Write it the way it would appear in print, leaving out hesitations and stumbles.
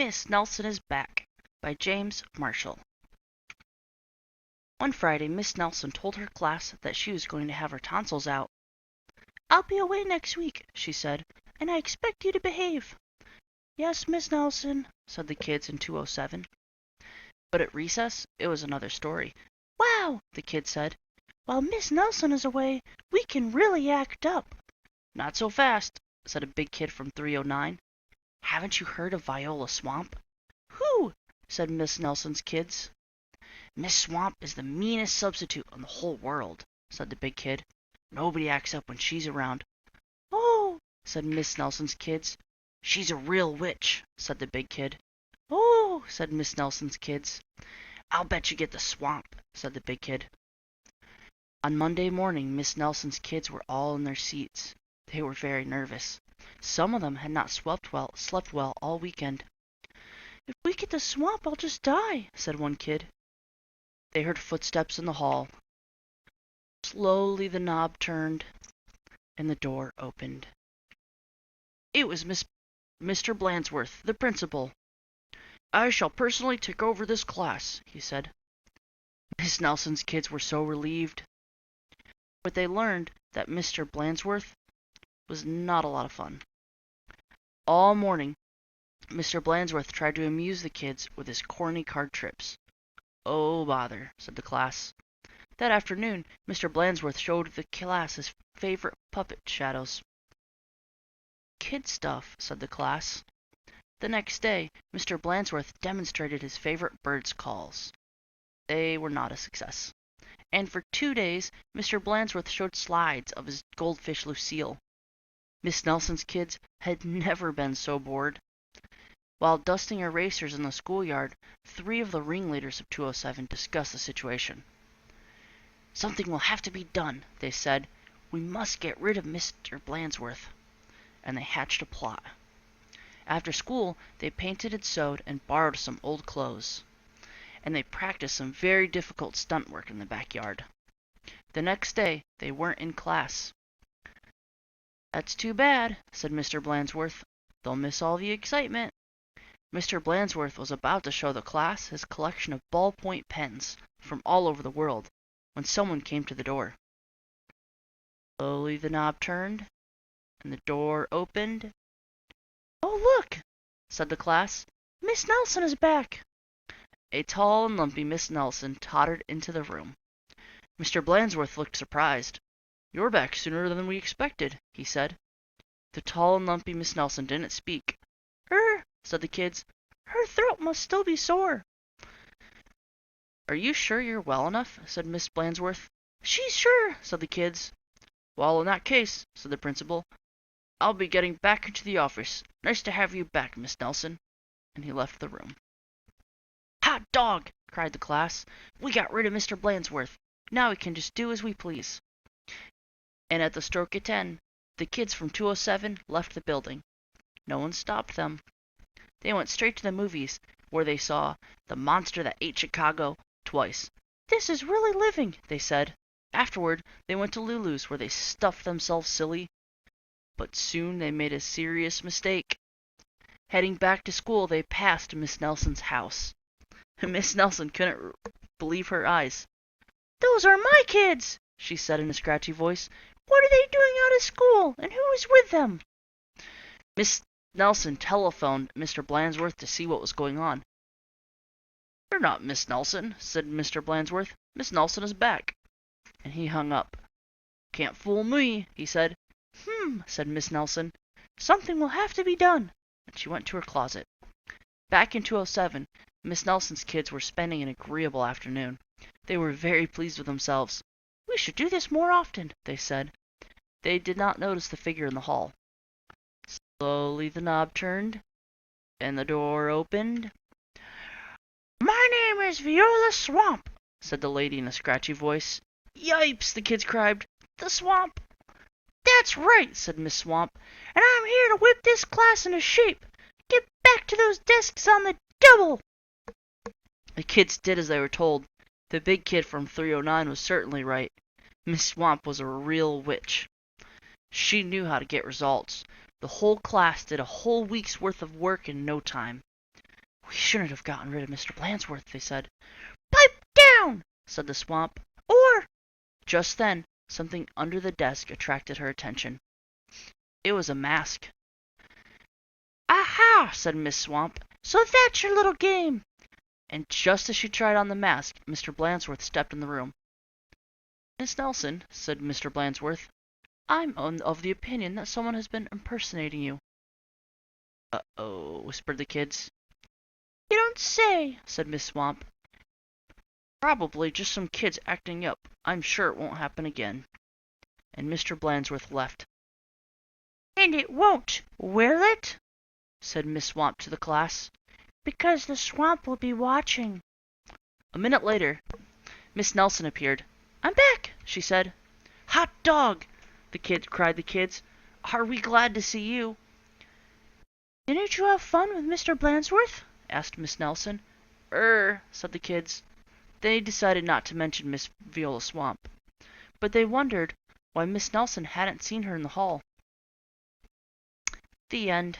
Miss Nelson is Back by James Marshall. One Friday, Miss Nelson told her class that she was going to have her tonsils out. "I'll be away next week," she said, "and I expect you to behave." "Yes, Miss Nelson," said the kids in 207. But at recess, it was another story. "Wow," the kids said. "While Miss Nelson is away, we can really act up." "Not so fast," said a big kid from 309. "Haven't you heard of Viola Swamp?" "Who?" said Miss Nelson's kids. "Miss Swamp is the meanest substitute on the whole world," said the big kid. "Nobody acts up when she's around." "Oh," said Miss Nelson's kids. "She's a real witch," said the big kid. "Oh," said Miss Nelson's kids. "I'll bet you get the swamp," said the big kid. On Monday morning, Miss Nelson's kids were all in their seats. They were very nervous. Some of them had not slept well all weekend. "If we get the swamp, I'll just die," said one kid. They heard footsteps in the hall. Slowly the knob turned, and the door opened. It was Mr. Blansworth, the principal. "I shall personally take over this class," he said. Miss Nelson's kids were so relieved. But they learned that Mr. Blansworth was not a lot of fun. All morning, Mr. Blansworth tried to amuse the kids with his corny card trips. "Oh, bother," said the class. That afternoon, Mr. Blansworth showed the class his favorite puppet shadows. "Kid stuff," said the class. The next day, Mr. Blansworth demonstrated his favorite birds' calls. They were not a success. And for 2 days, Mr. Blansworth showed slides of his goldfish Lucille. Miss Nelson's kids had never been so bored. While dusting erasers in the schoolyard, 3 of the ringleaders of 207 discussed the situation. "Something will have to be done," they said. "We must get rid of Mr. Blansworth." And they hatched a plot. After school, they painted and sewed and borrowed some old clothes. And they practiced some very difficult stunt work in the backyard. The next day, they weren't in class. "That's too bad," said Mr. Blansworth. "They'll miss all the excitement." Mr. Blansworth was about to show the class his collection of ballpoint pens from all over the world when someone came to the door. Slowly the knob turned, and the door opened. "Oh, look," said the class. "Miss Nelson is back." A tall and lumpy Miss Nelson tottered into the room. Mr. Blansworth looked surprised. "You're back sooner than we expected," he said. The tall and lumpy Miss Nelson didn't speak. Said the kids. "Her throat must still be sore." "Are you sure you're well enough?" said Miss Blansworth. "She's sure," said the kids. "Well, in that case," said the principal, "I'll be getting back into the office. Nice to have you back, Miss Nelson." And he left the room. "Hot dog!" cried the class. "We got rid of Mr. Blansworth. Now we can just do as we please." And at the stroke of 10, the kids from 207 left the building. No one stopped them. They went straight to the movies, where they saw The Monster That Ate Chicago twice. "This is really living," they said. Afterward, they went to Lulu's, where they stuffed themselves silly. But soon they made a serious mistake. Heading back to school, they passed Miss Nelson's house. Miss Nelson couldn't believe her eyes. "Those are my kids," she said in a scratchy voice. "What are they doing out of school, and who is with them?" Miss Nelson telephoned Mr. Blansworth to see what was going on. "You're not Miss Nelson," said Mr. Blansworth. "Miss Nelson is back." And he hung up. "Can't fool me," he said. Said Miss Nelson. "Something will have to be done." And she went to her closet. Back in 207, Miss Nelson's kids were spending an agreeable afternoon. They were very pleased with themselves. "We should do this more often," they said. They did not notice the figure in the hall. Slowly the knob turned, and the door opened. "My name is Viola Swamp," said the lady in a scratchy voice. "Yipes!" the kids cried. "The swamp!" "That's right," said Miss Swamp, "and I'm here to whip this class into shape. Get back to those desks on the double." The kids did as they were told. The big kid from 309 was certainly right. Miss Swamp was a real witch. She knew how to get results. The whole class did a whole week's worth of work in no time. We shouldn't have gotten rid of Mr. Blansworth, they said. Pipe down, said the swamp. Or... Just then, something under the desk attracted her attention. It was a mask. Aha, said Miss Swamp. So that's your little game. And just as she tried on the mask, Mr. Blansworth stepped in the room. Miss Nelson, said Mr. Blansworth, I'm of the opinion that someone has been impersonating you. Uh-oh, whispered the kids. You don't say, said Miss Swamp. Probably just some kids acting up. I'm sure it won't happen again. And Mr. Blansworth left. And it won't, will it? Said Miss Swamp to the class. Because the swamp will be watching. A minute later, Miss Nelson appeared. I'm back, she said. Hot dog, cried the kids. Are we glad to see you? Didn't you have fun with Mr. Blansworth? Asked Miss Nelson. Said the kids. They decided not to mention Miss Viola Swamp, but they wondered why Miss Nelson hadn't seen her in the hall. The end.